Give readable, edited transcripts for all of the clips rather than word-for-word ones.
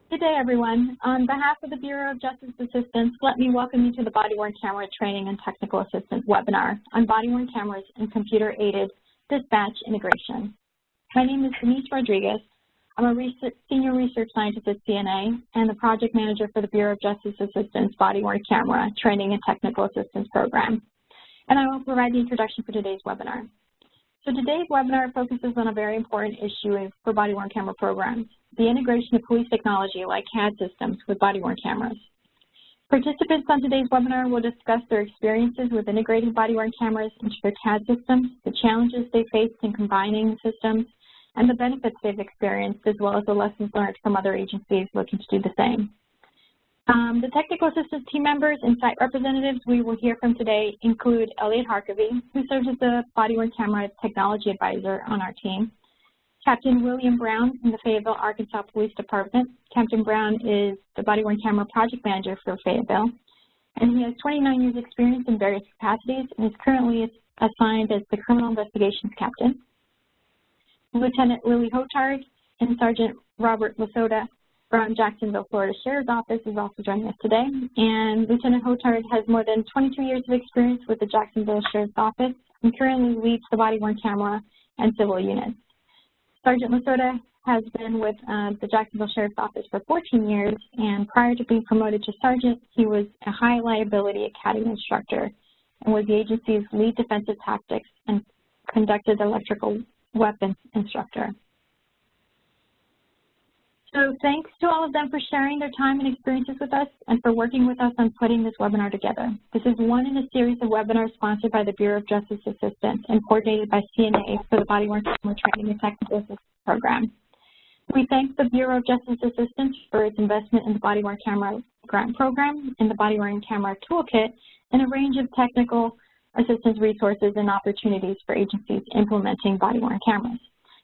Good day, everyone. On behalf of the Bureau of Justice Assistance, let me welcome you to the Body-Worn Camera Training and Technical Assistance webinar on body-worn cameras and computer-aided dispatch integration. My name is Denise Rodriguez. I'm a senior research scientist at CNA and the project manager for the Bureau of Justice Assistance Body-Worn Camera Training and Technical Assistance Program. And I will provide the introduction for today's webinar. So today's webinar focuses on a very important issue for body-worn camera programs, the integration of police technology like CAD systems with body-worn cameras. Participants on today's webinar will discuss their experiences with integrating body-worn cameras into their CAD systems, the challenges they faced in combining the systems, and the benefits they've experienced, as well as the lessons learned from other agencies looking to do the same. The technical assistance team members and site representatives we will hear from today include Elliot Harkavy, who serves as the body-worn camera technology advisor on our team, Captain William Brown from the Fayetteville, Arkansas Police Department. Captain Brown is the body-worn camera project manager for Fayetteville, and he has 29 years experience in various capacities and is currently assigned as the criminal investigations captain. Lieutenant Lily Hotard and Sergeant Robert Lasota from Jacksonville, Florida Sheriff's Office is also joining us today. And Lieutenant Hotard has more than 22 years of experience with the Jacksonville Sheriff's Office and currently leads the body-worn camera and civil units. Sergeant Lasota has been with the Jacksonville Sheriff's Office for 14 years, and prior to being promoted to sergeant, he was a high liability academy instructor and was the agency's lead defensive tactics and conducted electrical weapons instructor. So thanks to all of them for sharing their time and experiences with us and for working with us on putting this webinar together. This is one in a series of webinars sponsored by the Bureau of Justice Assistance and coordinated by CNA for the Body-Worn Camera Training and Technical Assistance Program. We thank the Bureau of Justice Assistance for its investment in the Body-Worn Camera Grant Program and the Body-Worn Camera Toolkit and a range of technical assistance resources and opportunities for agencies implementing body-worn cameras.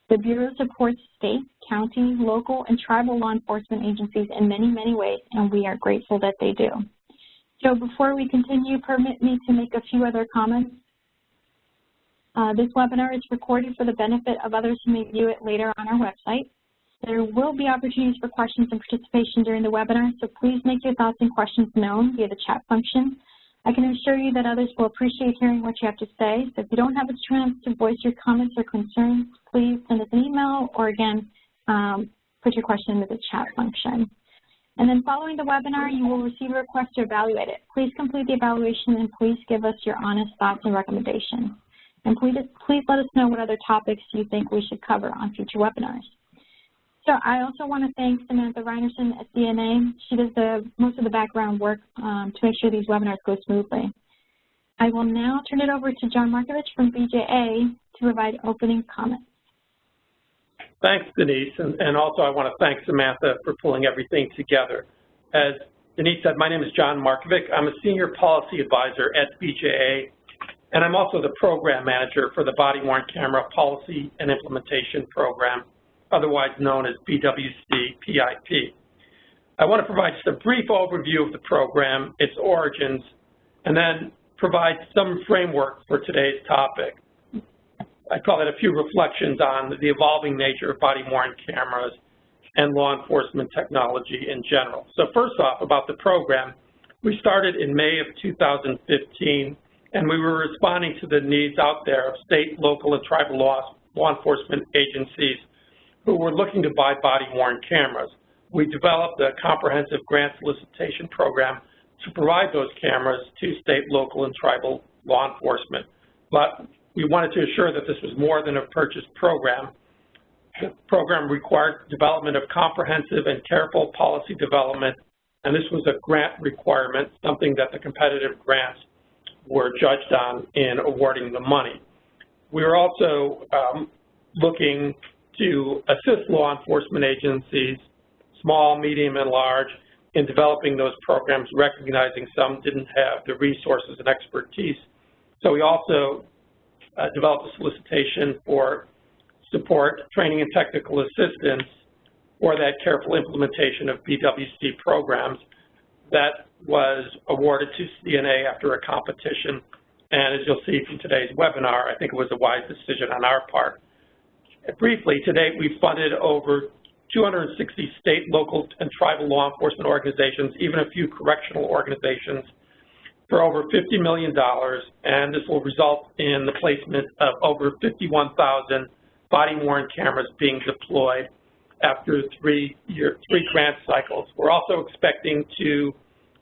The Bureau supports state, county, local, and tribal law enforcement agencies in many, many ways, and we are grateful that they do. So before we continue, permit me to make a few other comments. This webinar is recorded for the benefit of others who may view it later on our website. There will be opportunities for questions and participation during the webinar, so please make your thoughts and questions known via the chat function. I can assure you that others will appreciate hearing what you have to say, so if you don't have a chance to voice your comments or concerns, please send us an email or, again, put your question into the chat function. And then following the webinar, you will receive a request to evaluate it. Please complete the evaluation and please give us your honest thoughts and recommendations. And please let us know what other topics you think we should cover on future webinars. So I also want to thank Samantha Reinerson at CNA. She does most of the background work to make sure these webinars go smoothly. I will now turn it over to John Markovich from BJA to provide opening comments. Thanks, Denise, and also I want to thank Samantha for pulling everything together. As Denise said, my name is John Markovich. I'm a senior policy advisor at BJA, and I'm also the program manager for the Body-Worn Camera Policy and Implementation Program, otherwise known as BWC PIP. I want to provide just a brief overview of the program, its origins, and then provide some framework for today's topic. I call it a few reflections on the evolving nature of body-worn cameras and law enforcement technology in general. So first off, about the program, we started in May of 2015, and we were responding to the needs out there of state, local, and tribal law enforcement agencies who were looking to buy body-worn cameras. We developed a comprehensive grant solicitation program to provide those cameras to state, local, and tribal law enforcement. But we wanted to assure that this was more than a purchase program. The program required development of comprehensive and careful policy development, and this was a grant requirement, something that the competitive grants were judged on in awarding the money. We were also looking to assist law enforcement agencies, small, medium, and large, in developing those programs, recognizing some didn't have the resources and expertise. So we also developed a solicitation for support, training, and technical assistance for that careful implementation of BWC programs that was awarded to CNA after a competition. And as you'll see from today's webinar, I think it was a wise decision on our part. Briefly, to date, we've funded over 260 state, local, and tribal law enforcement organizations, even a few correctional organizations, for over $50 million, and this will result in the placement of over 51,000 body-worn cameras being deployed after three grant cycles. We're also expecting to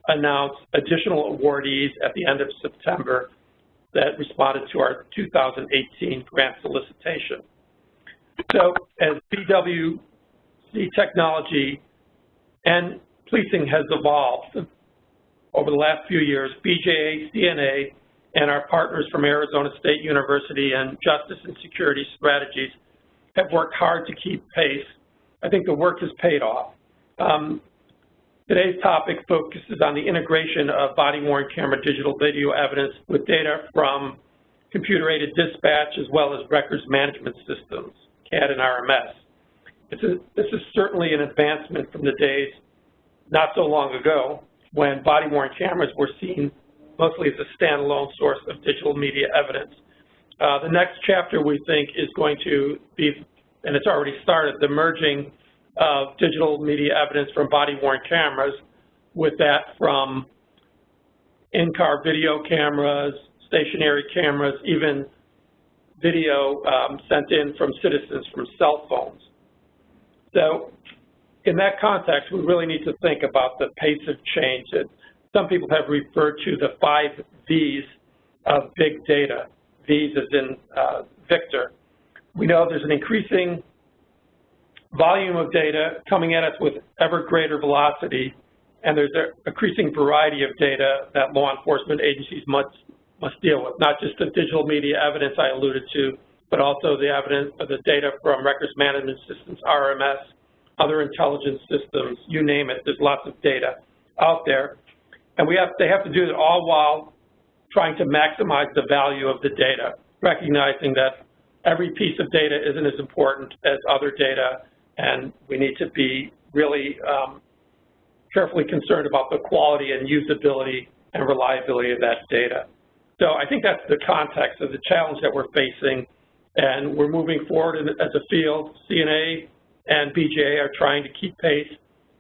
announce additional awardees at the end of September that responded to our 2018 grant solicitation. So as BWC technology and policing has evolved over the last few years, BJA, CNA, and our partners from Arizona State University and Justice and Security Strategies have worked hard to keep pace. I think the work has paid off. Today's topic focuses on the integration of body-worn camera digital video evidence with data from computer-aided dispatch as well as records management systems, CAD and RMS. This is certainly an advancement from the days not so long ago when body-worn cameras were seen mostly as a standalone source of digital media evidence. The next chapter, we think, is going to be, and it's already started, the merging of digital media evidence from body-worn cameras with that from in-car video cameras, stationary cameras, even video sent in from citizens from cell phones. So in that context, we really need to think about the pace of change that some people have referred to the 5 V's of big data, V's as in Victor. We know there's an increasing volume of data coming at us with ever greater velocity, and there's an increasing variety of data that law enforcement agencies must deal with, not just the digital media evidence I alluded to, but also the evidence of the data from records management systems, RMS, other intelligence systems, you name it. There's lots of data out there. And they have to do it all while trying to maximize the value of the data, recognizing that every piece of data isn't as important as other data, and we need to be really carefully concerned about the quality and usability and reliability of that data. So I think that's the context of the challenge that we're facing, and we're moving forward as a field. CNA and BJA are trying to keep pace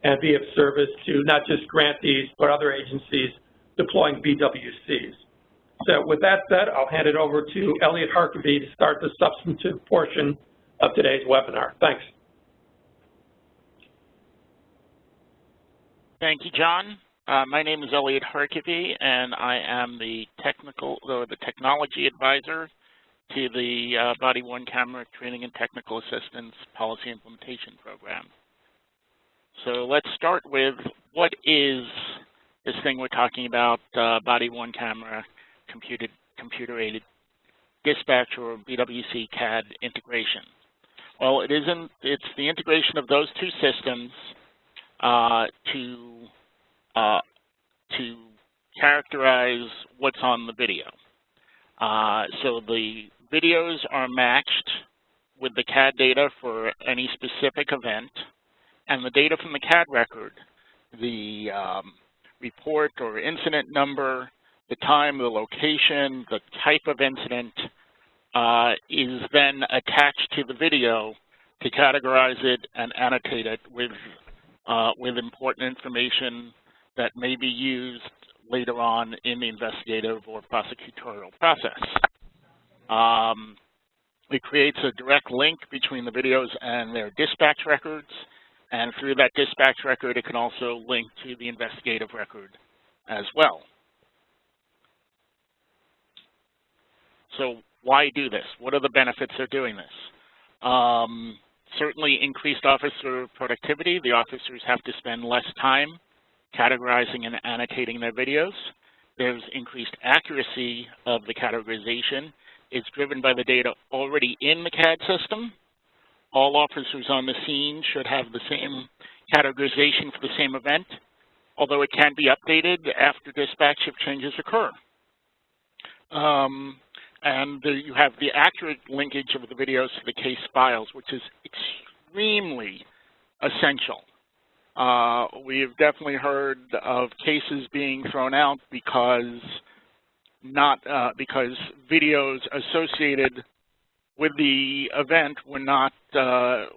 and be of service to not just grantees, but other agencies deploying BWCs. So with that said, I'll hand it over to Elliot Harkavy to start the substantive portion of today's webinar. Thanks. Thank you, John. My name is Elliot Harkavy, and I am the technology advisor to the Body-Worn Camera Training and Technical Assistance Policy Implementation Program. So let's start with what is this thing we're talking about, Body-Worn Camera Computer-Aided Dispatch, or BWC CAD integration. Well, it's the integration of those two systems to characterize what's on the video. So the videos are matched with the CAD data for any specific event, and the data from the CAD record, the report or incident number, the time, the location, the type of incident, is then attached to the video to categorize it and annotate it with important information that may be used later on in the investigative or prosecutorial process. It creates a direct link between the videos and their dispatch records, and through that dispatch record, it can also link to the investigative record as well. So why do this? What are the benefits of doing this? Certainly increased officer productivity. The officers have to spend less time categorizing and annotating their videos. There's increased accuracy of the categorization. It's driven by the data already in the CAD system. All officers on the scene should have the same categorization for the same event, although it can be updated after dispatch if changes occur. And you have the accurate linkage of the videos to the case files, which is extremely essential. We've definitely heard of cases being thrown out because videos associated with the event were not, the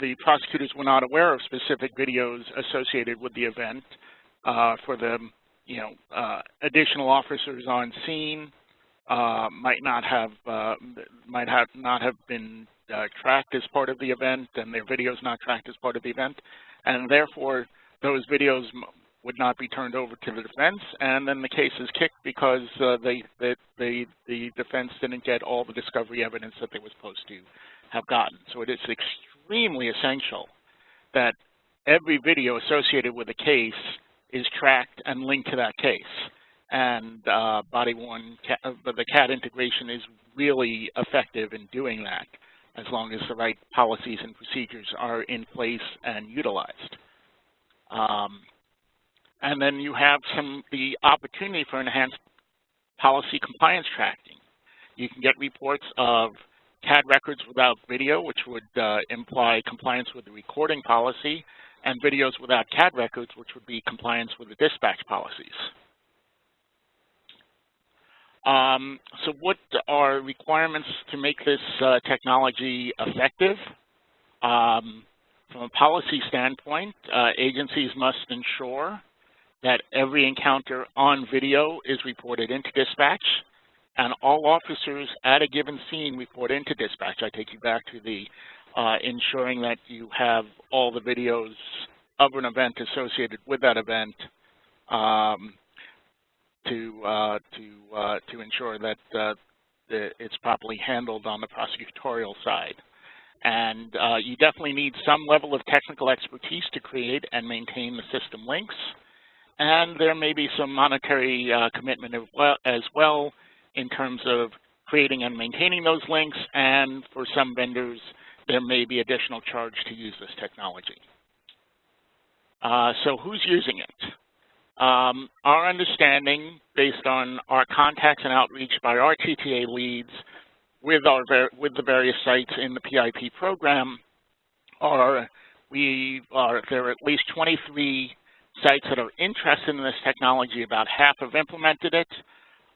the prosecutors were not aware of specific videos associated with the event. For the additional officers on scene might not have been tracked as part of the event, and their videos not tracked as part of the event, and therefore those videos would not be turned over to the defense, and then the case is kicked because the defense didn't get all the discovery evidence that they were supposed to have gotten. So it is extremely essential that every video associated with a case is tracked and linked to that case. And the CAD integration is really effective in doing that, as long as the right policies and procedures are in place and utilized. And then you have the opportunity for enhanced policy compliance tracking. You can get reports of CAD records without video, which would imply compliance with the recording policy, and videos without CAD records, which would be compliance with the dispatch policies. So what are requirements to make this technology effective? From a policy standpoint, agencies must ensure that every encounter on video is reported into dispatch, and all officers at a given scene report into dispatch. I take you back to the ensuring that you have all the videos of an event associated with that event to ensure that it's properly handled on the prosecutorial side. And you definitely need some level of technical expertise to create and maintain the system links. And there may be some monetary commitment as well in terms of creating and maintaining those links, and for some vendors, there may be additional charge to use this technology. So who's using it? Our understanding, based on our contacts and outreach by our TTA leads with the various sites in the PIP program, there are at least 23 sites that are interested in this technology. About half have implemented it,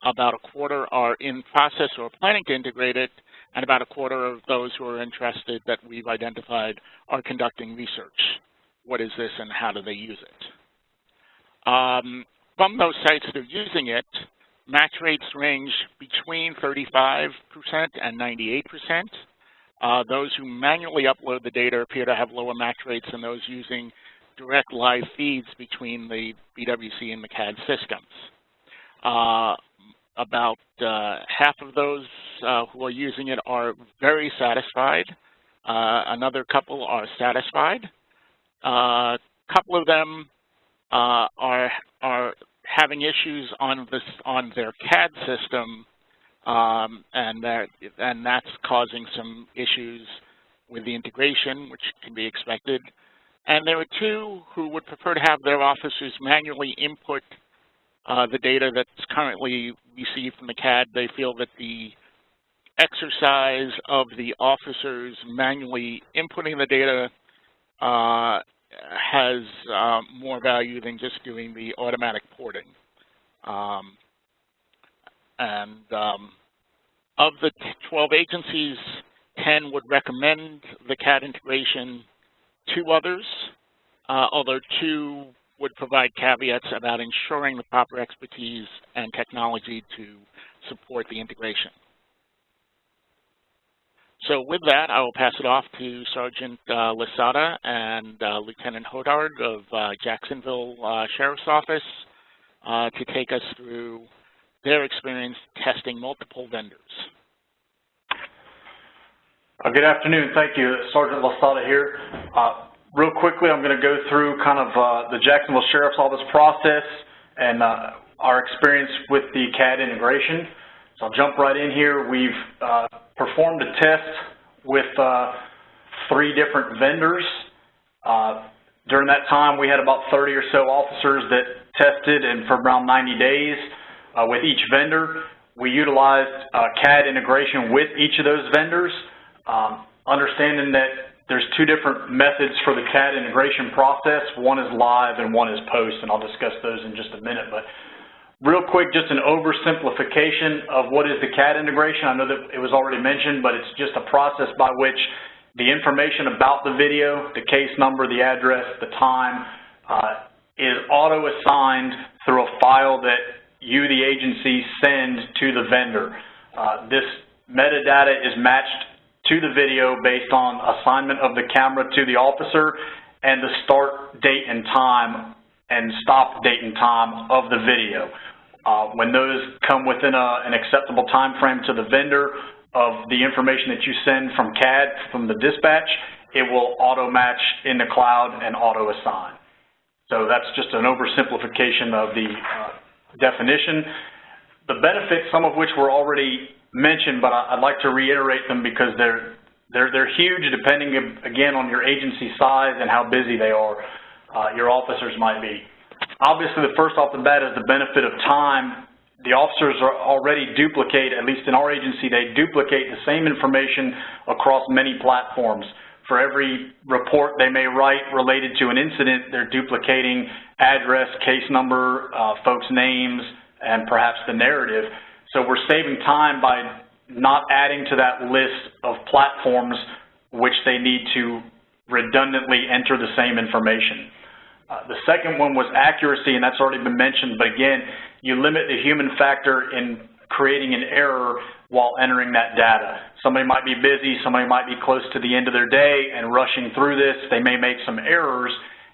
about a quarter are in process or planning to integrate it, and about a quarter of those who are interested that we've identified are conducting research. What is this and how do they use it? From those sites that are using it, match rates range between 35% and 98%. Those who manually upload the data appear to have lower match rates than those using direct live feeds between the BWC and the CAD systems. About half of those who are using it are very satisfied. Another couple are satisfied. A couple of them are having issues on their CAD system, and that's causing some issues with the integration, which can be expected. And there are two who would prefer to have their officers manually input the data that's currently received from the CAD. They feel that the exercise of the officers manually inputting the data has more value than just doing the automatic porting. Of the 12 agencies, 10 would recommend the CAD integration to others, although 2 would provide caveats about ensuring the proper expertise and technology to support the integration. So with that, I will pass it off to Sergeant Lasada and Lieutenant Hodard of Jacksonville Sheriff's Office to take us through their experience testing multiple vendors. Good afternoon. Thank you. Sergeant Lasada here. Real quickly, I'm going to go through kind of the Jacksonville Sheriff's Office process and our experience with the CAD integration. So I'll jump right in here. We've performed a test with 3 different vendors. During that time, we had about 30 or so officers that tested, and for around 90 days with each vendor. We utilized CAD integration with each of those vendors, understanding that there's 2 different methods for the CAD integration process. One is live and one is post, and I'll discuss those in just a minute. But real quick, just an oversimplification of what is the CAD integration. I know that it was already mentioned, but it's just a process by which the information about the video, the case number, the address, the time, is auto-assigned through a file that you, the agency, send to the vendor. This metadata is matched to the video based on assignment of the camera to the officer and the start date and time and stop date and time of the video. When those come within an acceptable time frame to the vendor of the information that you send from CAD, from the dispatch, it will auto-match in the cloud and auto-assign. So that's just an oversimplification of the definition. The benefits, some of which were already mentioned, but I'd like to reiterate them because they're huge, depending, again, on your agency size and how busy they are, your officers might be. Obviously, the first off the bat is the benefit of time. The officers are already duplicate, at least in our agency, they duplicate the same information across many platforms. For every report they may write related to an incident, they're duplicating address, case number, folks' names, and perhaps the narrative. So we're saving time by not adding to that list of platforms which they need to redundantly enter the same information. The second one was accuracy, and that's already been mentioned, but again, you limit the human factor in creating an error while entering that data. Somebody might be busy, somebody might be close to the end of their day and rushing through this. They may make some errors,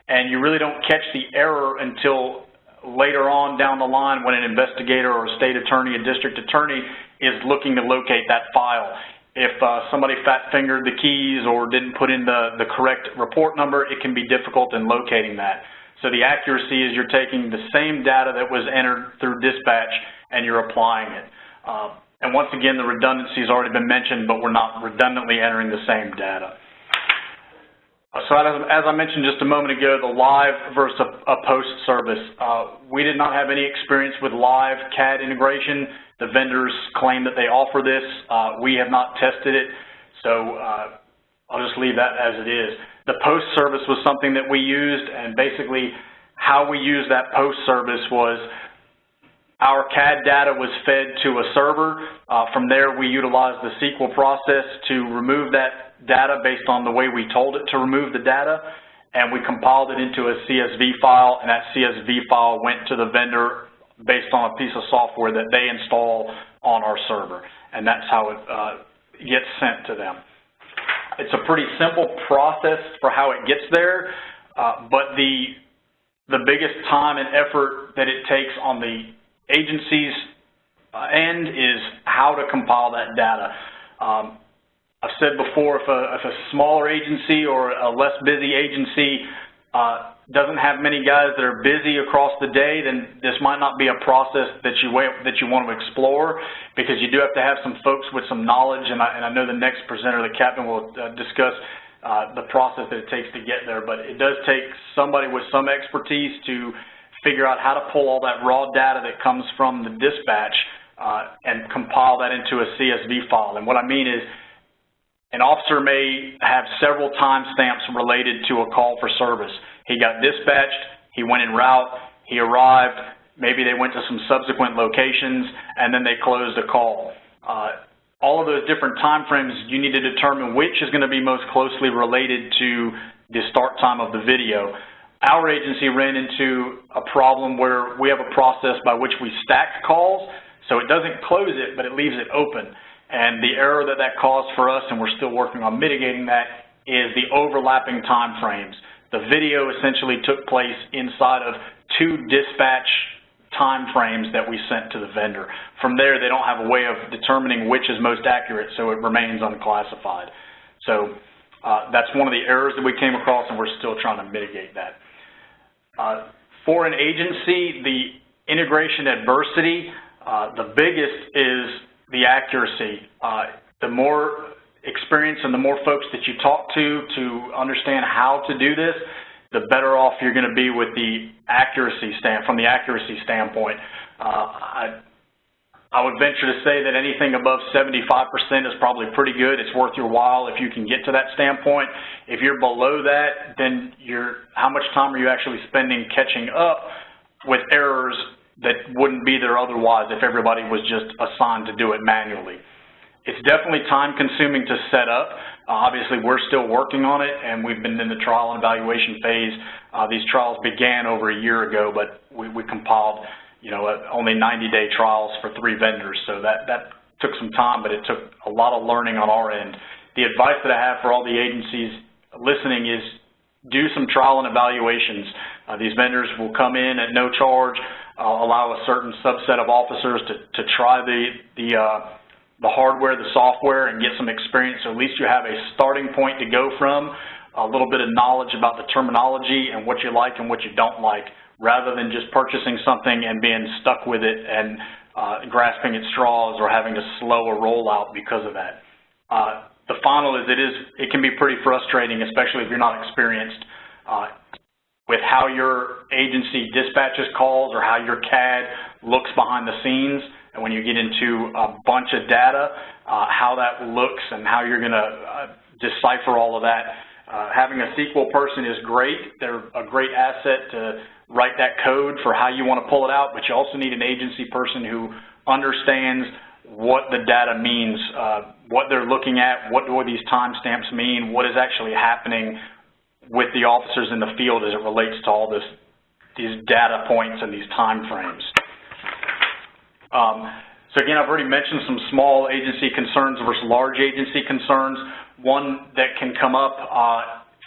and you really don't catch the error until later on down the line when an investigator or a state attorney, a district attorney is looking to locate that file. If somebody fat-fingered the keys or didn't put in the correct report number, it can be difficult in locating that. So the accuracy is you're taking the same data that was entered through dispatch and you're applying it. And once again, the redundancy has already been mentioned, but we're not redundantly entering the same data. So as I mentioned just a moment ago, the live versus a post service. We did not have any experience with live CAD integration. The vendors claim that they offer this. We have not tested it, so I'll just leave that as it is. The post service was something that we used, and basically how we used that post service was our CAD data was fed to a server. From there, we utilized the SQL process to remove that data based on the way we told it to remove the data, and we compiled it into a CSV file, and that CSV file went to the vendor based on a piece of software that they install on our server, and that's how it gets sent to them. It's a pretty simple process for how it gets there, but the biggest time and effort that it takes on the agency's end is how to compile that data. I've said before, if a smaller agency or a less busy agency doesn't have many guys that are busy across the day, then this might not be a process that you want to explore, because you do have to have some folks with some knowledge, and I know the next presenter, the captain, will discuss the process that it takes to get there, but it does take somebody with some expertise to figure out how to pull all that raw data that comes from the dispatch and compile that into a CSV file. And what I mean is, an officer may have several timestamps related to a call for service. He got dispatched, he went en route, he arrived, maybe they went to some subsequent locations, and then they closed a call. All of those different time frames, you need to determine which is going to be most closely related to the start time of the video. Our agency ran into a problem where we have a process by which we stack calls, so it doesn't close it, but it leaves it open. And the error that caused for us, and we're still working on mitigating that, is the overlapping time frames. The video essentially took place inside of 2 dispatch time frames that we sent to the vendor. From there, they don't have a way of determining which is most accurate, so it remains unclassified. So that's one of the errors that we came across, and we're still trying to mitigate that. For an agency, the integration adversity, the biggest is the accuracy. The more experience and the more folks that you talk to understand how to do this, the better off you're going to be with the accuracy from the accuracy standpoint. I would venture to say that anything above 75% is probably pretty good. It's worth your while if you can get to that standpoint. If you're below that, then how much time are you actually spending catching up with errors that wouldn't be there otherwise if everybody was just assigned to do it manually? It's definitely time consuming to set up. Obviously, we're still working on it, and we've been in the trial and evaluation phase. These trials began over a year ago, but we compiled, only 90-day trials for 3 vendors. So that took some time, but it took a lot of learning on our end. The advice that I have for all the agencies listening is do some trial and evaluations. These vendors will come in at no charge, allow a certain subset of officers to try the hardware, the software, and get some experience. So at least you have a starting point to go from, a little bit of knowledge about the terminology and what you like and what you don't like, rather than just purchasing something and being stuck with it and grasping at straws or having to slow a rollout because of that. The final is it can be pretty frustrating, especially if you're not experienced with how your agency dispatches calls or how your CAD looks behind the scenes. And when you get into a bunch of data, how that looks and how you're going to decipher all of that. Having a SQL person is great. They're a great asset to write that code for how you want to pull it out, but you also need an agency person who understands what the data means, what they're looking at, what do these timestamps mean, what is actually happening with the officers in the field as it relates to all these data points and these time frames. So again, I've already mentioned some small agency concerns versus large agency concerns. One that can come up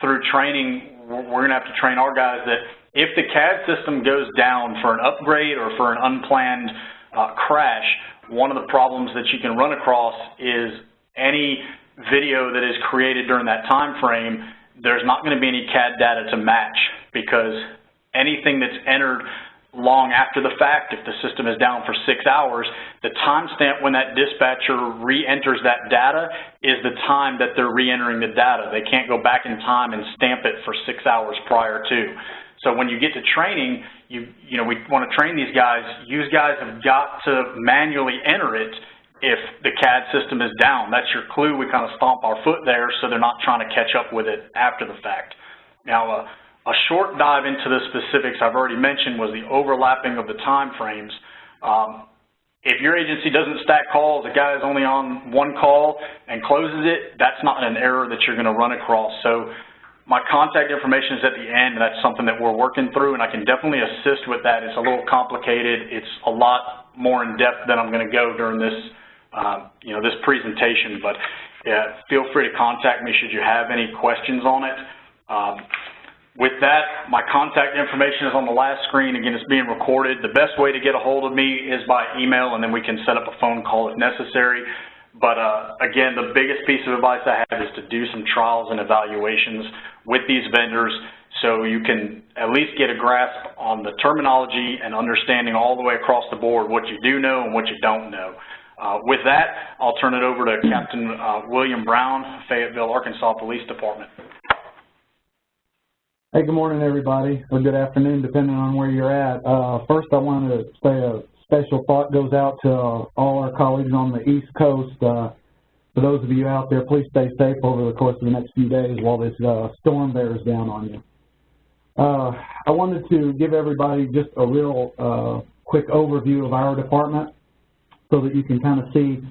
through training, we're going to have to train our guys that if the CAD system goes down for an upgrade or for an unplanned crash, one of the problems that you can run across is any video that is created during that time frame, there's not going to be any CAD data to match, because anything that's entered long after the fact, if the system is down for 6 hours, the timestamp when that dispatcher re-enters that data is the time that they're re-entering the data. They can't go back in time and stamp it for 6 hours prior to. So when you get to training, we want to train these guys. You guys have got to manually enter it if the CAD system is down. That's your clue. We kind of stomp our foot there so they're not trying to catch up with it after the fact. Now, a short dive into the specifics I've already mentioned was the overlapping of the time frames. If your agency doesn't stack calls, the guy is only on one call and closes it, that's not an error that you're going to run across. So my contact information is at the end, and that's something that we're working through, and I can definitely assist with that. It's a little complicated. It's a lot more in depth than I'm going to go during this, this presentation. But yeah, feel free to contact me should you have any questions on it. With that, my contact information is on the last screen. Again, it's being recorded. The best way to get a hold of me is by email, and then we can set up a phone call if necessary. But again, the biggest piece of advice I have is to do some trials and evaluations with these vendors so you can at least get a grasp on the terminology and understanding all the way across the board what you do know and what you don't know. With that, I'll turn it over to Captain William Brown, Fayetteville, Arkansas Police Department. Hey, good morning, everybody, or good afternoon, depending on where you're at. First, I want to say a special thought goes out to all our colleagues on the East Coast. For those of you out there, please stay safe over the course of the next few days while this storm bears down on you. I wanted to give everybody just a real quick overview of our department so that you can kind of see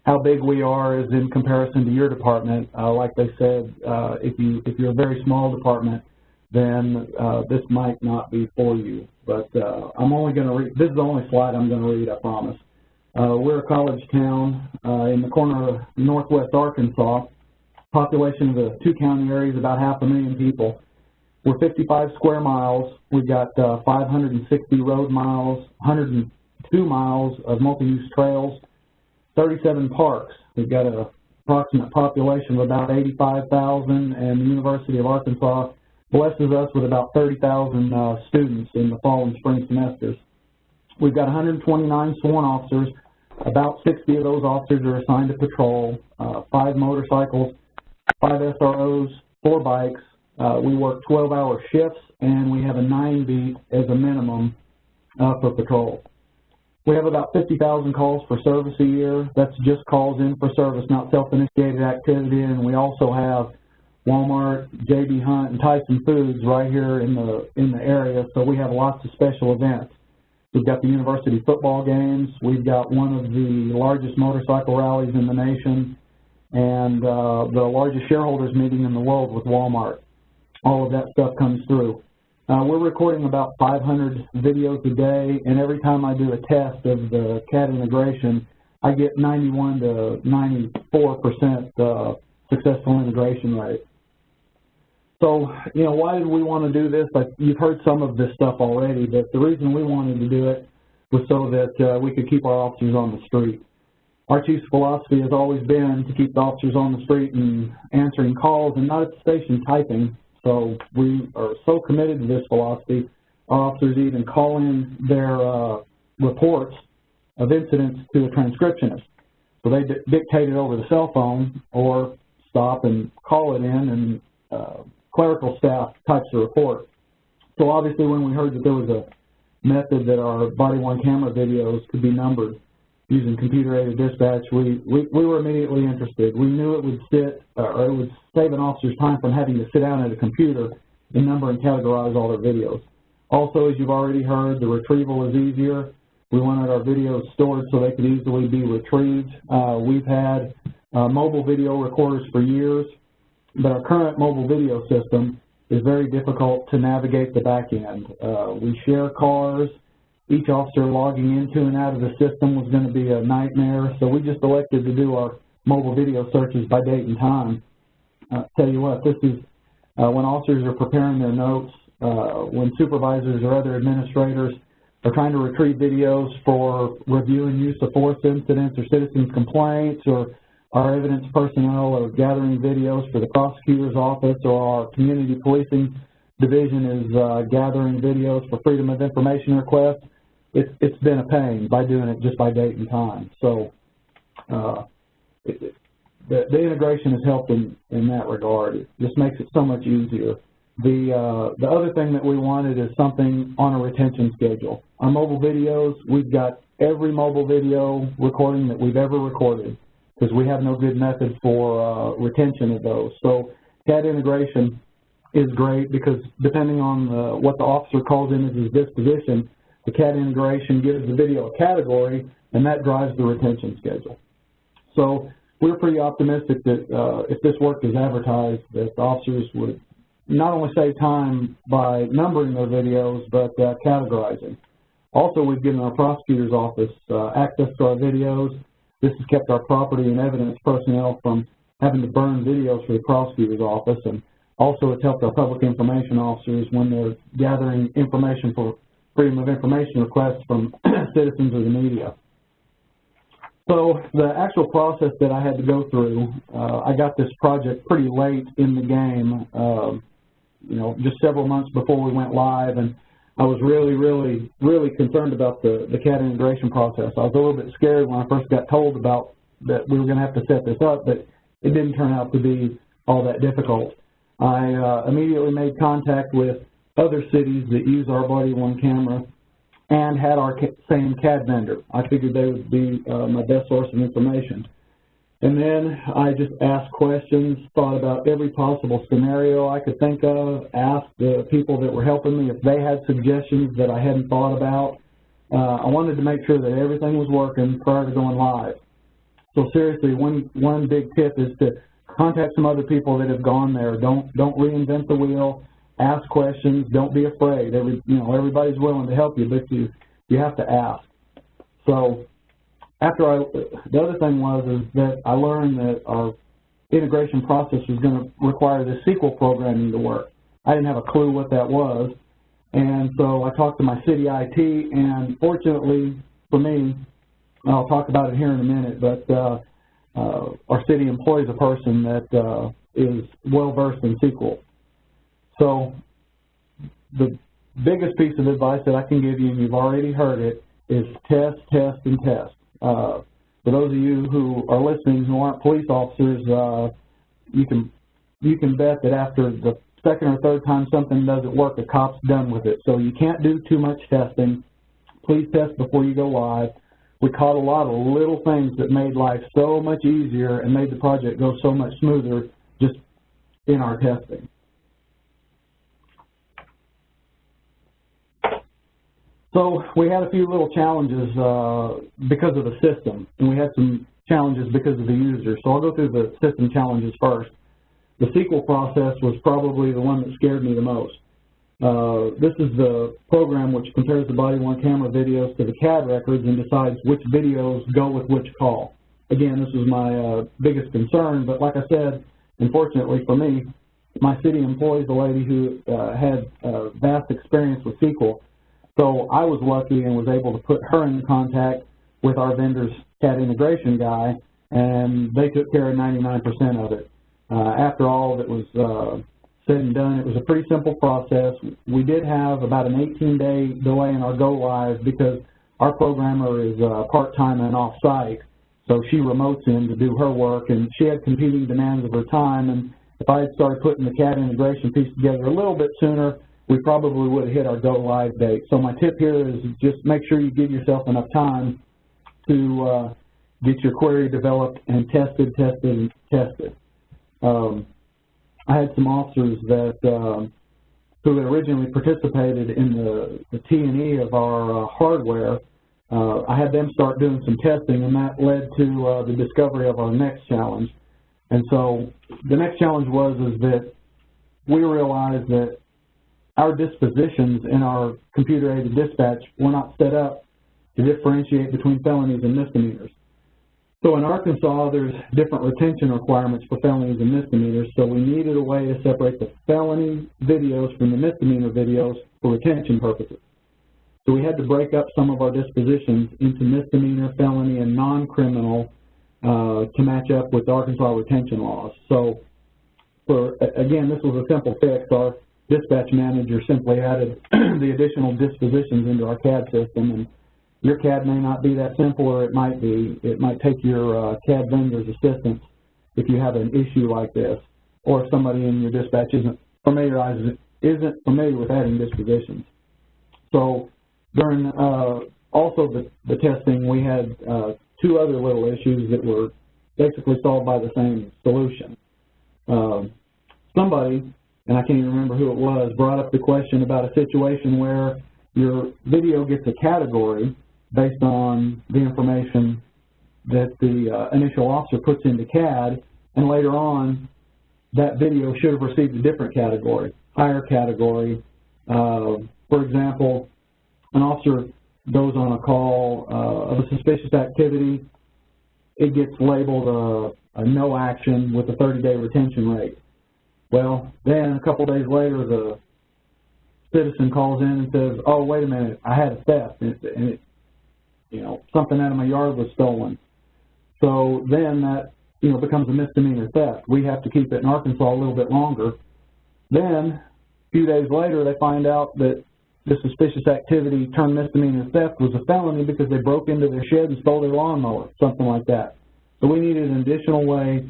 how big we are as in comparison to your department. Like they said, if you're a very small department, then this might not be for you. But I'm only going to read, this is the only slide I'm going to read, I promise. We're a college town in the corner of northwest Arkansas. Population of the 2 county areas about 500,000 people. We're 55 square miles. We've got 560 road miles, 102 miles of multi-use trails, 37 parks. We've got an approximate population of about 85,000, and the University of Arkansas blesses us with about 30,000 students in the fall and spring semesters. We've got 129 sworn officers. About 60 of those officers are assigned to patrol, 5 motorcycles, 5 SROs, 4 bikes. We work 12-hour shifts, and we have a 9-beat as a minimum for patrol. We have about 50,000 calls for service a year. That's just calls in for service, not self-initiated activity, and we also have Walmart, J.B. Hunt, and Tyson Foods right here in the area, so we have lots of special events. We've got the university football games. We've got one of the largest motorcycle rallies in the nation. and the largest shareholders meeting in the world with Walmart. All of that stuff comes through. We're recording about 500 videos a day, and every time I do a test of the CAD integration, I get 91 to 94% successful integration rate. So, you know, why did we want to do this? You've heard some of this stuff already, but the reason we wanted to do it was so that we could keep our officers on the street. Our chief's philosophy has always been to keep the officers on the street and answering calls and not at the station typing. So we are so committed to this philosophy, our officers even call in their reports of incidents to a transcriptionist. So they dictate it over the cell phone or stop and call it in, and clerical staff types the report. So obviously when we heard that there was a method that our body-worn camera videos could be numbered using computer-aided dispatch, we were immediately interested. We knew it would it would save an officer's time from having to sit down at a computer and number and categorize all their videos. Also, as you've already heard, the retrieval is easier. We wanted our videos stored so they could easily be retrieved. We've had mobile video recorders for years, but our current mobile video system is very difficult to navigate the back end. We share cars. Each officer logging into and out of the system was going to be a nightmare, so we just elected to do our mobile video searches by date and time. Tell you what, this is when officers are preparing their notes, when supervisors or other administrators are trying to retrieve videos for review and use of force incidents or citizens' complaints, or our evidence personnel are gathering videos for the prosecutor's office, or our community policing division is gathering videos for freedom of information requests. It's been a pain by doing it just by date and time. So the integration has helped in that regard. It just makes it so much easier. The other thing that we wanted is something on a retention schedule. Our mobile videos, we've got every mobile video recording that we've ever recorded because we have no good method for retention of those. So CAD integration is great because depending on what the officer calls in as his disposition, the CAD integration gives the video a category, and that drives the retention schedule. So we're pretty optimistic that if this worked as advertised, that the officers would not only save time by numbering their videos, but categorizing. Also, we've given our prosecutor's office access to our videos. This has kept our property and evidence personnel from having to burn videos for the prosecutor's office, and also it's helped our public information officers when they're gathering information for freedom of information requests from citizens or the media. So the actual process that I had to go through, I got this project pretty late in the game, you know, just several months before we went live, and I was really concerned about the CAD integration process. I was a little bit scared when I first got told about that we were going to have to set this up, but it didn't turn out to be all that difficult. I immediately made contact with other cities that use our body-worn camera and had our same CAD vendor. I figured they would be my best source of information. And then I just asked questions, thought about every possible scenario I could think of, asked the people that were helping me if they had suggestions that I hadn't thought about. I wanted to make sure that everything was working prior to going live. So seriously, one big tip is to contact some other people that have gone there. Don't reinvent the wheel. Ask questions. Don't be afraid. Everybody's willing to help you, but you have to ask. So the other thing was that I learned that our integration process was going to require this SQL programming to work. I didn't have a clue what that was, and so I talked to my city IT, and fortunately for me, I'll talk about it here in a minute, but our city employs a person that is well-versed in SQL. So the biggest piece of advice that I can give you, and you've already heard it, is test, test, and test. For those of you who are listening who aren't police officers, you can bet that after the second or third time something doesn't work, the cop's done with it. So you can't do too much testing. Please test before you go live. We caught a lot of little things that made life so much easier and made the project go so much smoother just in our testing. So we had a few little challenges because of the system, and we had some challenges because of the user. So I'll go through the system challenges first. The SQL process was probably the one that scared me the most. This is the program which compares the body-worn camera videos to the CAD records and decides which videos go with which call. Again, this was my biggest concern, but like I said, unfortunately for me, my city employs a lady who had vast experience with SQL. So I was lucky and was able to put her in contact with our vendor's CAD integration guy, and they took care of 99% of it. After all that was said and done, it was a pretty simple process. We did have about an 18-day delay in our go-live because our programmer is part-time and off-site, so she remotes in to do her work, and she had competing demands of her time, and if I had started putting the CAD integration piece together a little bit sooner, we probably would have hit our go-live date. So my tip here is just make sure you give yourself enough time to get your query developed and tested. I had some officers that who had originally participated in the T&E of our hardware. I had them start doing some testing, and that led to the discovery of our next challenge. And so the next challenge was that we realized that our dispositions in our computer-aided dispatch were not set up to differentiate between felonies and misdemeanors. So in Arkansas, there's different retention requirements for felonies and misdemeanors, so we needed a way to separate the felony videos from the misdemeanor videos for retention purposes. So we had to break up some of our dispositions into misdemeanor, felony, and non-criminal to match up with Arkansas retention laws. So, again, this was a simple fix. Our dispatch manager simply added the additional dispositions into our CAD system, and your CAD may not be that simple, or it might be. It might take your CAD vendor's assistance if you have an issue like this, or if somebody in your dispatch isn't familiar with adding dispositions. So during also the testing, we had two other little issues that were basically solved by the same solution. Somebody, and I can't even remember who it was, brought up the question about a situation where your video gets a category based on the information that the initial officer puts into CAD, and later on that video should have received a different category, higher category. For example, an officer goes on a call of a suspicious activity. It gets labeled a no action with a 30-day retention rate. Well, then a couple days later, the citizen calls in and says, "Oh, wait a minute, I had a theft, and something out of my yard was stolen." So then that becomes a misdemeanor theft. We have to keep it in Arkansas a little bit longer. Then a few days later, they find out that the suspicious activity turned misdemeanor theft was a felony because they broke into their shed and stole their lawnmower, something like that. So we needed an additional way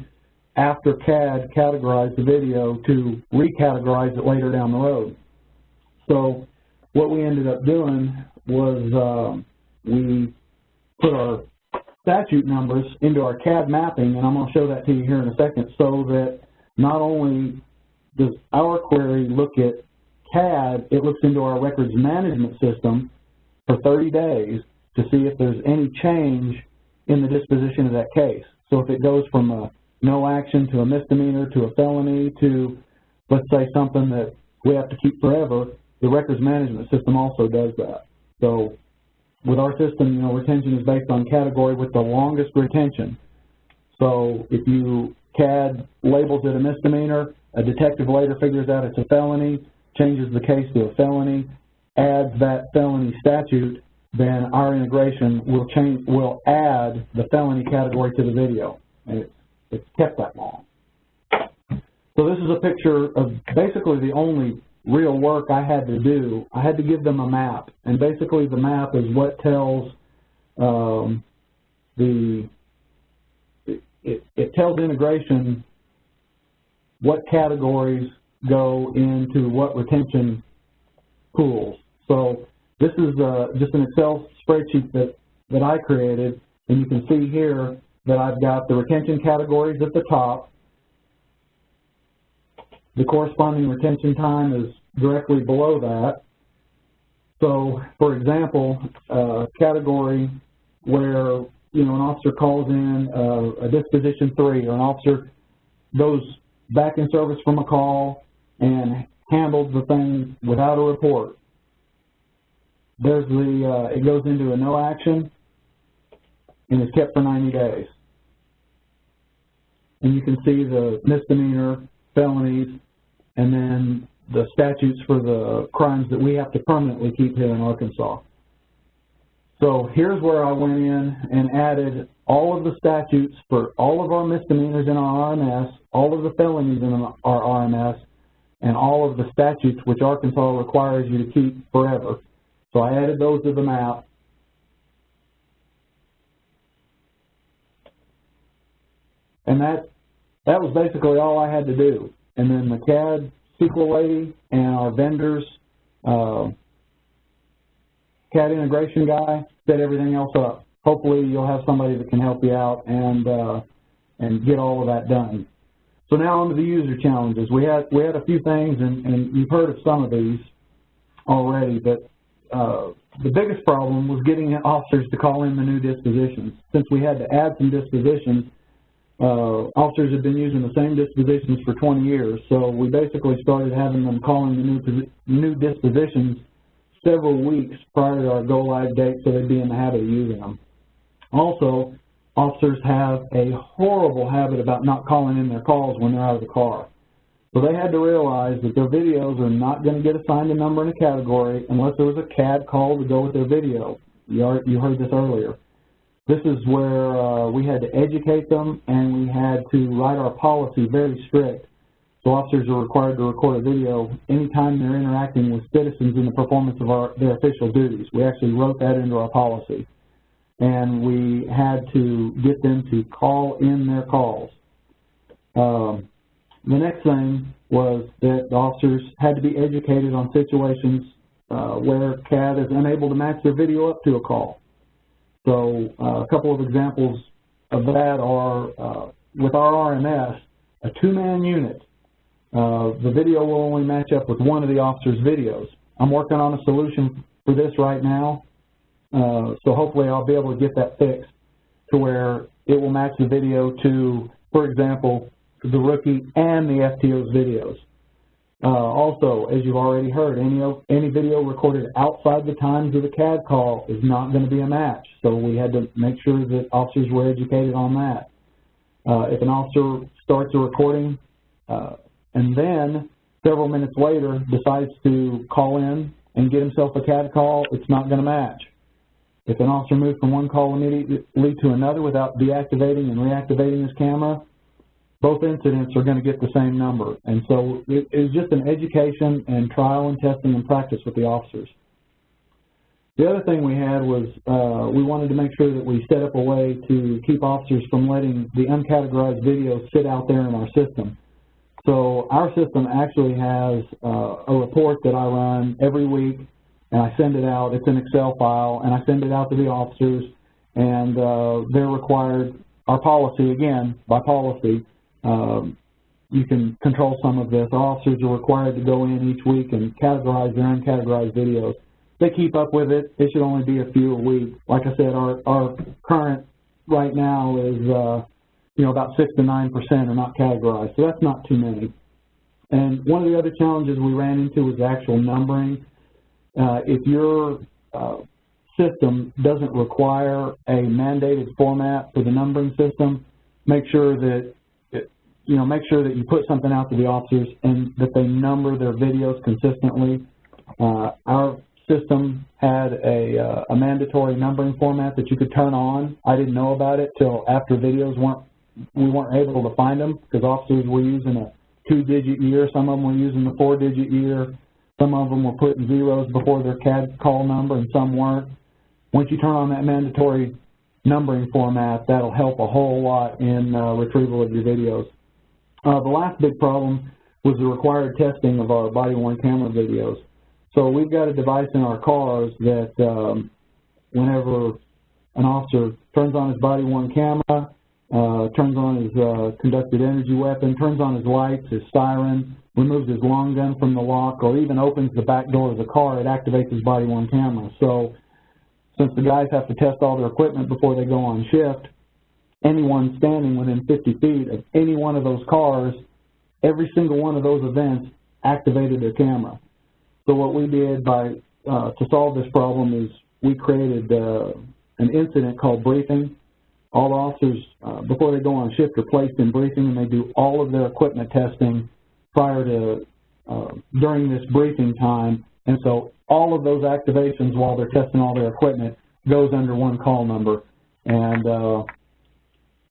after CAD categorized the video to recategorize it later down the road. So what we ended up doing was we put our statute numbers into our CAD mapping, and I'm going to show that to you here in a second, so that not only does our query look at CAD, it looks into our records management system for 30 days to see if there's any change in the disposition of that case. So if it goes from a no action to a misdemeanor to a felony to, let's say, something that we have to keep forever, the records management system also does that. So with our system, retention is based on category with the longest retention. So if CAD labels it a misdemeanor, a detective later figures out it's a felony, changes the case to a felony, adds that felony statute, then our integration will add the felony category to the video, and it's kept that long. So this is a picture of basically the only real work I had to do. I had to give them a map, and basically the map is what tells it tells integration what categories go into what retention pools. So this is just an Excel spreadsheet that I created, and you can see here that I've got the retention categories at the top. The corresponding retention time is directly below that. So, for example, a category where you know, an officer calls in a disposition 3, or an officer goes back in service from a call and handles the thing without a report, there's the, it goes into a no action and is kept for 90 days. And you can see the misdemeanor, felonies, and then the statutes for the crimes that we have to permanently keep here in Arkansas. So here's where I went in and added all of the statutes for all of our misdemeanors in our RMS, all of the felonies in our RMS, and all of the statutes which Arkansas requires you to keep forever. So I added those to the map. And that was basically all I had to do. And then the CAD SQL lady and our vendors, CAD integration guy, set everything else up. Hopefully you'll have somebody that can help you out and get all of that done. So now on to the user challenges. We had a few things, and you've heard of some of these already, but the biggest problem was getting officers to call in the new dispositions. Since we had to add some dispositions, officers have been using the same dispositions for 20 years, so we basically started having them calling the new dispositions several weeks prior to our go-live date, so they'd be in the habit of using them. Also, officers have a horrible habit about not calling in their calls when they're out of the car. So they had to realize that their videos are not going to get assigned a number in a category unless there was a CAD call to go with their video. You heard this earlier. This is where we had to educate them, and we had to write our policy very strict. So officers are required to record a video anytime they're interacting with citizens in the performance of their official duties. We actually wrote that into our policy. And we had to get them to call in their calls. The next thing was that the officers had to be educated on situations where CAD is unable to match their video up to a call. So a couple of examples of that are with our RMS, a 2-man unit. The video will only match up with one of the officer's videos. I'm working on a solution for this right now, so hopefully I'll be able to get that fixed to where it will match the video to, for example, the rookie and the FTO's videos. Also, as you've already heard, any video recorded outside the times of the CAD call is not going to be a match, so we had to make sure that officers were educated on that. If an officer starts a recording and then several minutes later decides to call in and get himself a CAD call, it's not going to match. If an officer moves from one call immediately to another without deactivating and reactivating his camera, both incidents are going to get the same number. And so it was just an education and trial and testing and practice with the officers. The other thing we had was we wanted to make sure that we set up a way to keep officers from letting the uncategorized videos sit out there in our system. So our system actually has a report that I run every week, and I send it out. It's an Excel file, and I send it out to the officers, and they're required, our policy, again, by policy, you can control some of this. Our officers are required to go in each week and categorize their uncategorized videos. They keep up with it. It should only be a few a week. Like I said, our current right now is you know, about 6 to 9% are not categorized, so that's not too many. And one of the other challenges we ran into was actual numbering. If your system doesn't require a mandated format for the numbering system, make sure that you put something out to the officers and that they number their videos consistently. Our system had a mandatory numbering format that you could turn on. I didn't know about it till after videos we weren't able to find them because officers were using a 2-digit year. Some of them were using the 4-digit year. Some of them were putting zeros before their CAD call number, and some weren't. Once you turn on that mandatory numbering format, that'll help a whole lot in retrieval of your videos. The last big problem was the required testing of our body-worn camera videos. So we've got a device in our cars that whenever an officer turns on his body-worn camera, turns on his conducted energy weapon, turns on his lights, his siren, removes his long gun from the lock, or even opens the back door of the car, it activates his body-worn camera. So since the guys have to test all their equipment before they go on shift, anyone standing within 50 feet of any one of those cars, every single one of those events activated their camera. So what we did to solve this problem is we created an incident called briefing. All officers, before they go on shift, are placed in briefing, and they do all of their equipment testing prior to, during this briefing time. And so all of those activations while they're testing all their equipment goes under one call number. And,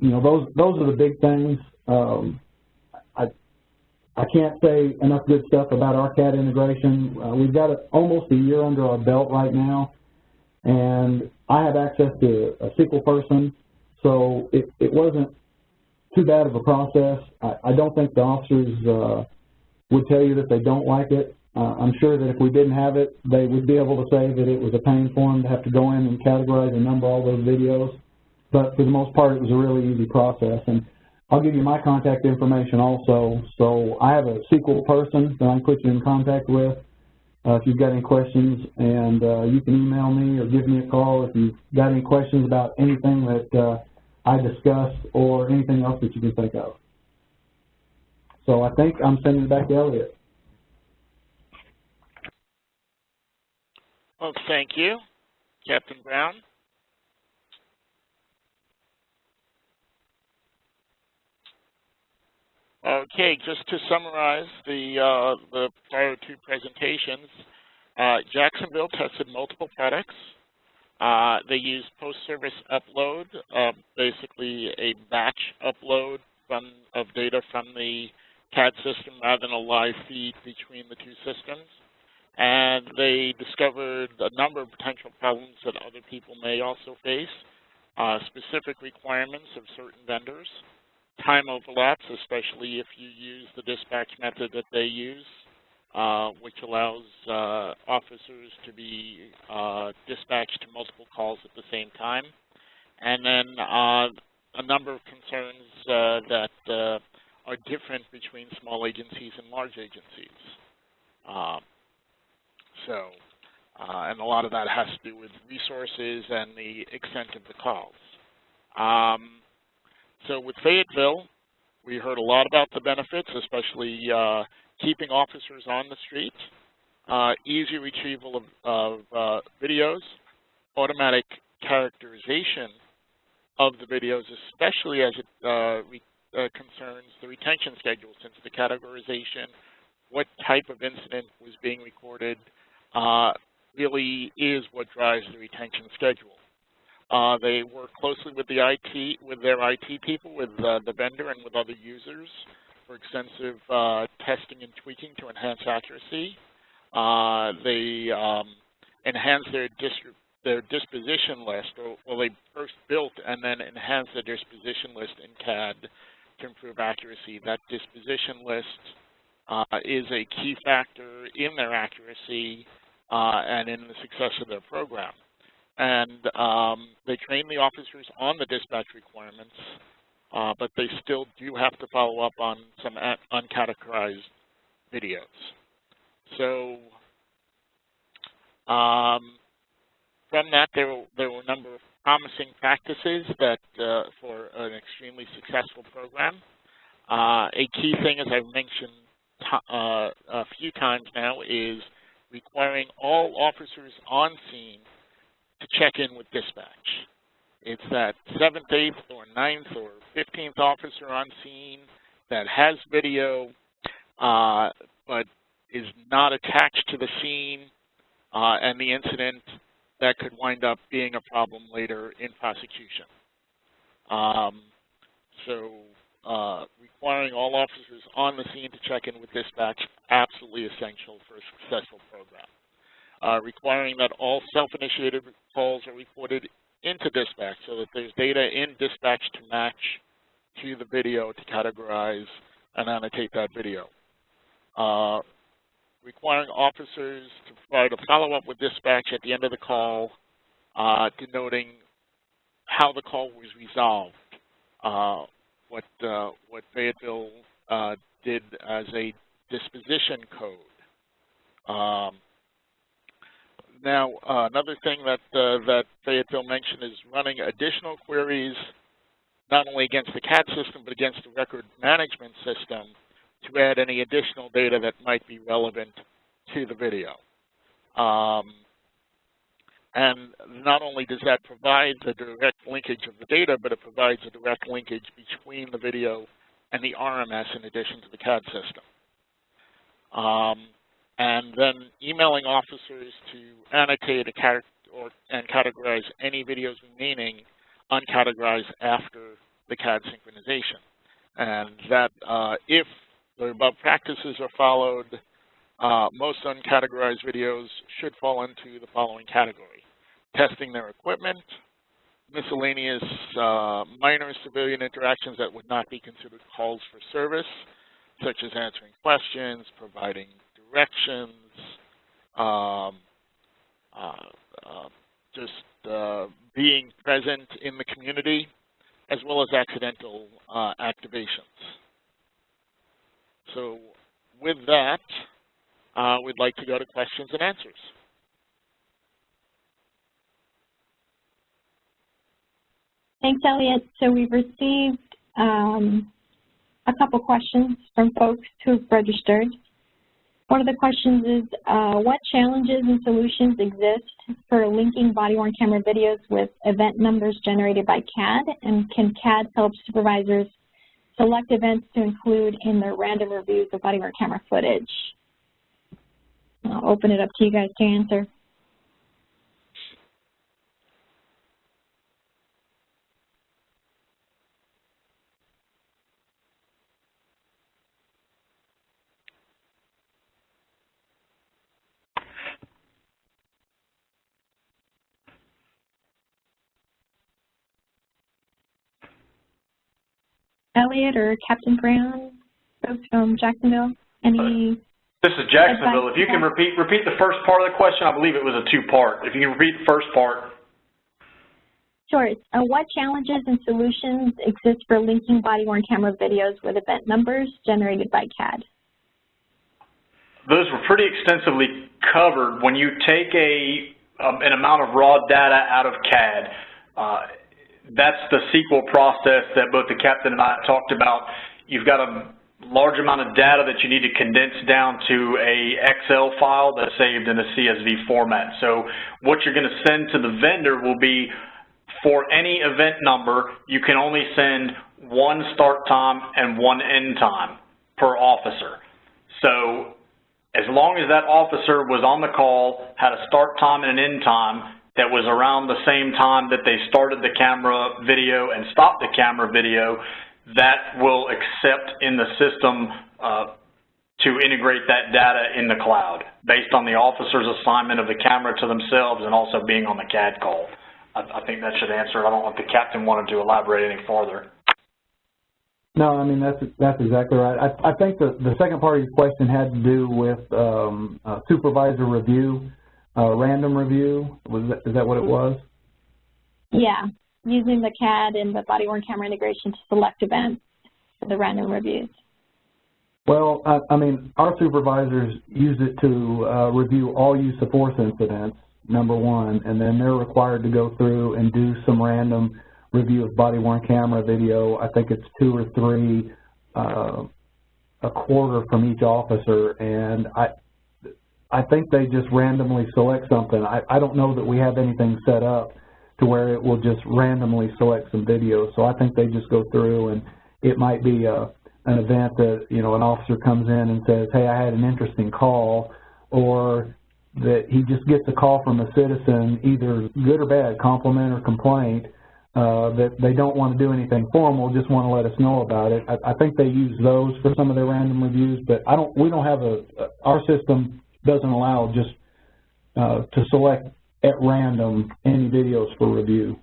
you know, those are the big things. I can't say enough good stuff about our CAD integration. We've got almost a year under our belt right now, and I have access to a SQL person, so it wasn't too bad of a process. I don't think the officers would tell you that they don't like it. I'm sure that if we didn't have it, they would be able to say that it was a pain for them to have to go in and categorize and number all those videos. But for the most part, it was a really easy process. And I'll give you my contact information also. So I have a SQL person that I can put you in contact with if you've got any questions, and you can email me or give me a call if you've got any questions about anything that I discussed or anything else that you can think of. So I think I'm sending it back to Elliot. Well, thank you, Captain Brown. Okay, just to summarize the prior two presentations, Jacksonville tested multiple products. They used post-service upload, basically a batch upload of data from the CAD system rather than a live feed between the two systems. And they discovered a number of potential problems that other people may also face, specific requirements of certain vendors, time overlaps, especially if you use the dispatch method that they use, which allows officers to be dispatched to multiple calls at the same time. And then a number of concerns that are different between small agencies and large agencies. And a lot of that has to do with resources and the extent of the calls. So with Fayetteville, we heard a lot about the benefits, especially keeping officers on the street, easy retrieval of videos, automatic characterization of the videos, especially as it concerns the retention schedule, since the categorization, what type of incident was being recorded, really is what drives the retention schedule. They work closely with their IT people, with the vendor, and with other users for extensive testing and tweaking to enhance accuracy. They enhance their disposition list, or they first built and then enhanced the disposition list in CAD to improve accuracy. That disposition list is a key factor in their accuracy and in the success of their program. And they train the officers on the dispatch requirements, but they still do have to follow up on some uncategorized videos. So from that, there were a number of promising practices that for an extremely successful program. A key thing, as I've mentioned a few times now, is requiring all officers on scene to check in with dispatch. It's that 7th, 8th, or 9th, or 15th officer on scene that has video, but is not attached to the scene and the incident that could wind up being a problem later in prosecution. Requiring all officers on the scene to check in with dispatch, absolutely essential for a successful program. Requiring that all self-initiated calls are reported into dispatch so that there's data in dispatch to match to the video to categorize and annotate that video. Requiring officers to provide a follow-up with dispatch at the end of the call, denoting how the call was resolved, what Fayetteville did as a disposition code. Now, another thing that Fayetteville mentioned is running additional queries not only against the CAD system but against the record management system to add any additional data that might be relevant to the video. And not only does that provide the direct linkage of the data, but it provides a direct linkage between the video and the RMS in addition to the CAD system. And then emailing officers to annotate and categorize any videos remaining uncategorized after the CAD synchronization. And that if the above practices are followed, most uncategorized videos should fall into the following category: testing their equipment, miscellaneous minor civilian interactions that would not be considered calls for service, such as answering questions, providing directions, just being present in the community, as well as accidental activations. So with that, we'd like to go to questions and answers. Thanks, Elliot. So we've received a couple questions from folks who've registered. One of the questions is, what challenges and solutions exist for linking body-worn camera videos with event numbers generated by CAD? And can CAD help supervisors select events to include in their random reviews of body-worn camera footage? I'll open it up to you guys to answer. Elliot or Captain Brown, folks from Jacksonville, any? This is Jacksonville. If you can repeat the first part of the question, I believe it was a two-part. If you can repeat the first part. Sure. What challenges and solutions exist for linking body-worn camera videos with event numbers generated by CAD? Those were pretty extensively covered. When you take an amount of raw data out of CAD, that's the SQL process that both the captain and I talked about. You've got a large amount of data that you need to condense down to a Excel file that's saved in a CSV format. So what you're going to send to the vendor will be, for any event number, you can only send one start time and one end time per officer. So as long as that officer was on the call, had a start time and an end time that was around the same time that they started the camera video and stopped the camera video, that will accept in the system to integrate that data in the cloud based on the officer's assignment of the camera to themselves and also being on the CAD call. I think that should answer it. I don't know if the captain wanted to elaborate any farther. No, I mean, that's exactly right. I think the second part of your question had to do with supervisor review, random review. Is that what it was? Yeah, using the CAD and the body-worn camera integration to select events for the random reviews. Well, I mean, our supervisors use it to review all use of force incidents, number one, and then they're required to go through and do some random review of body-worn camera video. I think it's 2 or 3 a quarter from each officer, and I think they just randomly select something. I don't know that we have anything set up to where it will just randomly select some videos. So I think they just go through, and it might be an event that, you know, an officer comes in and says, hey, I had an interesting call, or that he just gets a call from a citizen, either good or bad, compliment or complaint, that they don't want to do anything formal, just want to let us know about it. I think they use those for some of their random reviews, but we don't have our system doesn't allow just to select at random any videos for review.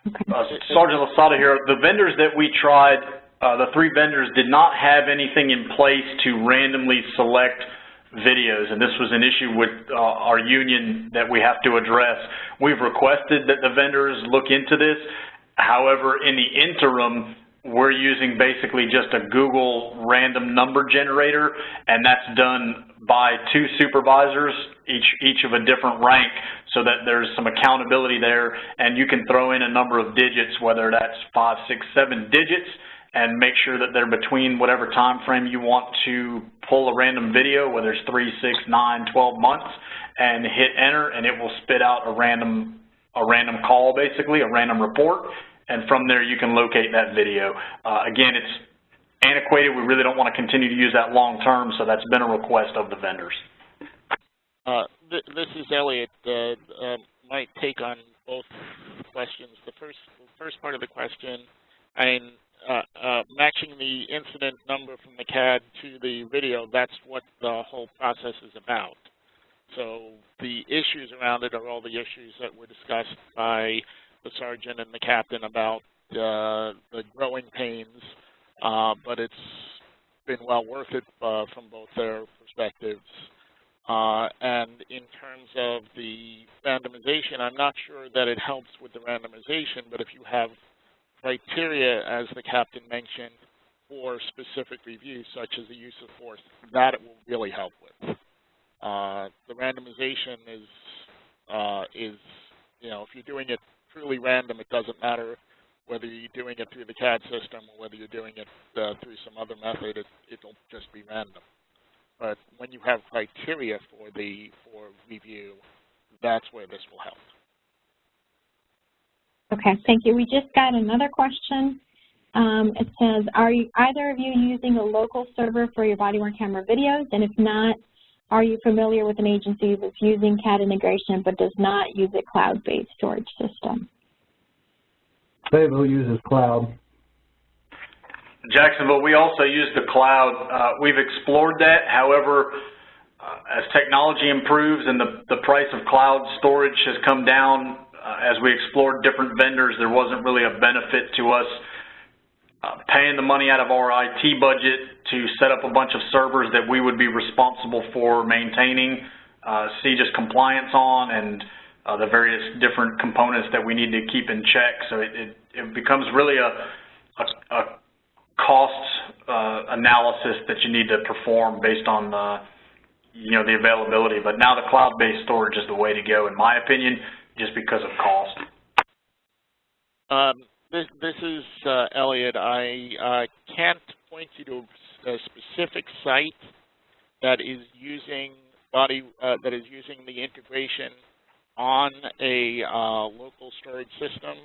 Sergeant Lasada here. The vendors that we tried, the 3 vendors did not have anything in place to randomly select videos, and this was an issue with our union that we have to address. We've requested that the vendors look into this. However, in the interim, we're using basically just a Google random number generator, and that's done by 2 supervisors, each of a different rank, so that there's some accountability there, and you can throw in a number of digits, whether that's 5, 6, 7 digits, and make sure that they're between whatever time frame you want to pull a random video, whether it's 3, 6, 9, 12 months, and hit enter, and it will spit out a random call, basically, a random report, and from there you can locate that video. Again, it's antiquated. We really don't want to continue to use that long term, so that's been a request of the vendors. This is Elliot. My take on both questions. The first part of the question, matching the incident number from the CAD to the video, that's what the whole process is about. So the issues around it are all the issues that were discussed by the sergeant and the captain about the growing pains, but it's been well worth it from both their perspectives. And in terms of the randomization, I'm not sure that it helps with the randomization, but if you have criteria, as the captain mentioned, for specific reviews, such as the use of force, that it will really help with. The randomization is, you know, if you're doing it truly random, it doesn't matter whether you're doing it through the CAD system or whether you're doing it through some other method, it'll just be random. But when you have criteria for review, that's where this will help. Okay, thank you. We just got another question. It says, are either of you using a local server for your body-worn camera videos? And if not, are you familiar with an agency that's using CAD integration but does not use a cloud-based storage system? Fayetteville uses cloud. Jacksonville, we also use the cloud. We've explored that. However, as technology improves and the price of cloud storage has come down, as we explored different vendors, there wasn't really a benefit to us paying the money out of our IT budget to set up a bunch of servers that we would be responsible for maintaining CJIS compliance on, and the various different components that we need to keep in check. So it becomes really a cost analysis that you need to perform based on the availability. But now the cloud-based storage is the way to go, in my opinion, just because of cost. This is Elliot. I can't point you to a specific site that is using the integration on a local storage system,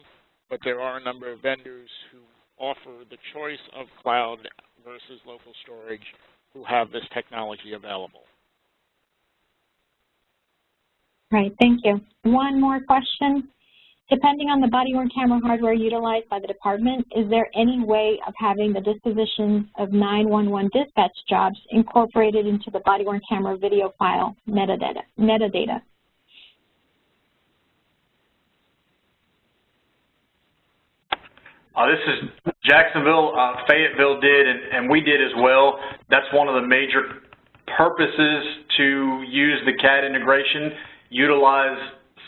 but there are a number of vendors who offer the choice of cloud versus local storage who have this technology available. Right, thank you. One more question. Depending on the body-worn camera hardware utilized by the department, is there any way of having the dispositions of 911 dispatch jobs incorporated into the body-worn camera video file metadata? This is Jacksonville. Fayetteville did, and we did as well. That's one of the major purposes to use the CAD integration. Utilize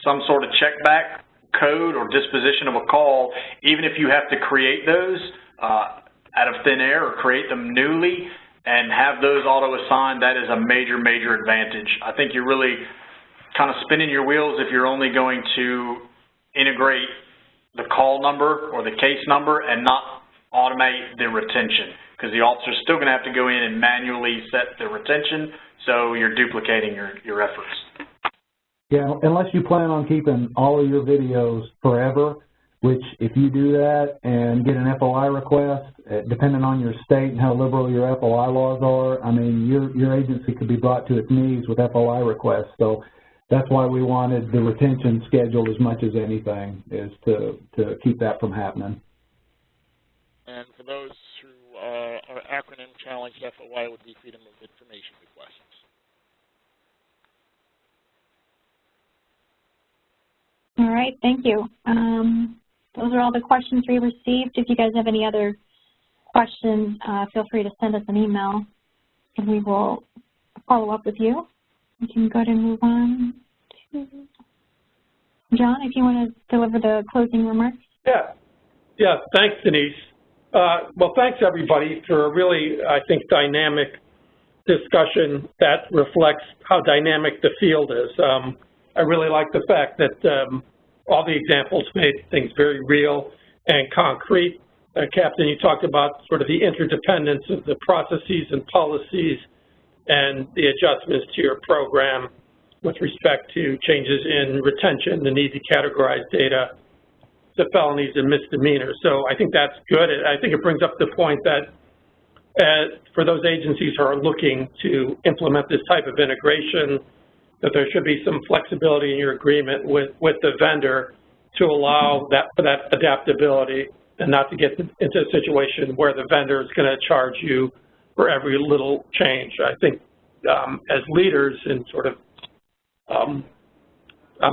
some sort of checkback code or disposition of a call, even if you have to create those out of thin air or create them newly and have those auto-assigned. That is a major, major advantage. I think you're really kind of spinning your wheels if you're only going to integrate the call number or the case number and not automate the retention, because the officer's still going to have to go in and manually set the retention, so you're duplicating your efforts. Yeah, unless you plan on keeping all of your videos forever, which if you do that and get an FOI request, depending on your state and how liberal your FOI laws are, I mean, your agency could be brought to its knees with FOI requests. So that's why we wanted the retention scheduled as much as anything, is to keep that from happening. And for those who are acronym challenged, FOI would be Freedom of Information Requests. All right, thank you. Those are all the questions we received. If you guys have any other questions, feel free to send us an email, and we will follow up with you. We can go ahead and move on to John, if you want to deliver the closing remarks. Yeah, thanks, Denise. Well, thanks everybody for a really, I think, dynamic discussion that reflects how dynamic the field is. I really like the fact that all the examples made things very real and concrete. Captain, you talked about sort of the interdependence of the processes and policies and the adjustments to your program with respect to changes in retention, the need to categorize data, the felonies and misdemeanors. So I think that's good. I think it brings up the point that for those agencies who are looking to implement this type of integration, that there should be some flexibility in your agreement with the vendor to allow for that adaptability and not to get into a situation where the vendor is going to charge you for every little change. I think as leaders in sort of on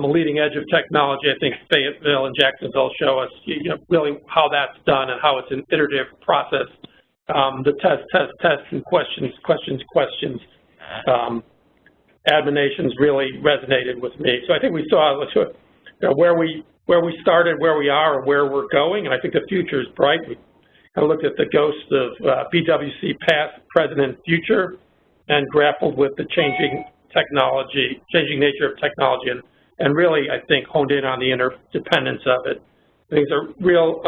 the leading edge of technology, I think Fayetteville and Jacksonville show us really how that's done and how it's an iterative process. The test, and questions. Admonitions really resonated with me. So I think we saw where we started, where we are, and where we're going, and I think the future is bright. We kind of looked at the ghosts of BWC past, present, and future, and grappled with the changing nature of technology, and really, I think, honed in on the interdependence of it. I think it's a real,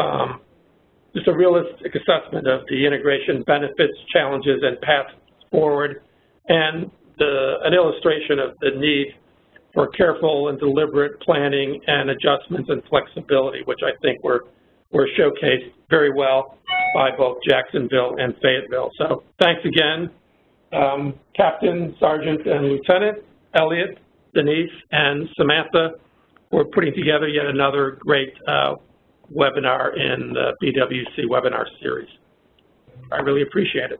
just a realistic assessment of the integration benefits, challenges, and paths forward, and an illustration of the need for careful and deliberate planning and adjustments and flexibility, which I think were showcased very well by both Jacksonville and Fayetteville. So thanks again, Captain, Sergeant, and Lieutenant, Elliot, Denise, and Samantha, for putting together yet another great webinar in the BWC webinar series. I really appreciate it.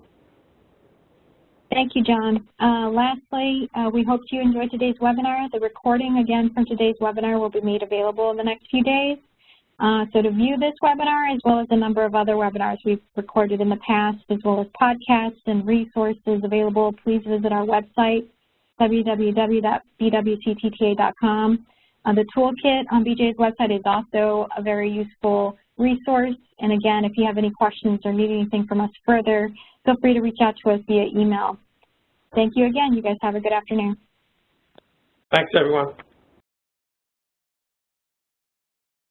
Thank you, John. Lastly, we hope you enjoyed today's webinar. The recording, again, from today's webinar will be made available in the next few days. So to view this webinar, as well as a number of other webinars we've recorded in the past, as well as podcasts and resources available, please visit our website, www.bwctta.com. The toolkit on BJ's website is also a very useful resource. And again, if you have any questions or need anything from us further, feel free to reach out to us via email. Thank you again. You guys have a good afternoon. Thanks, everyone.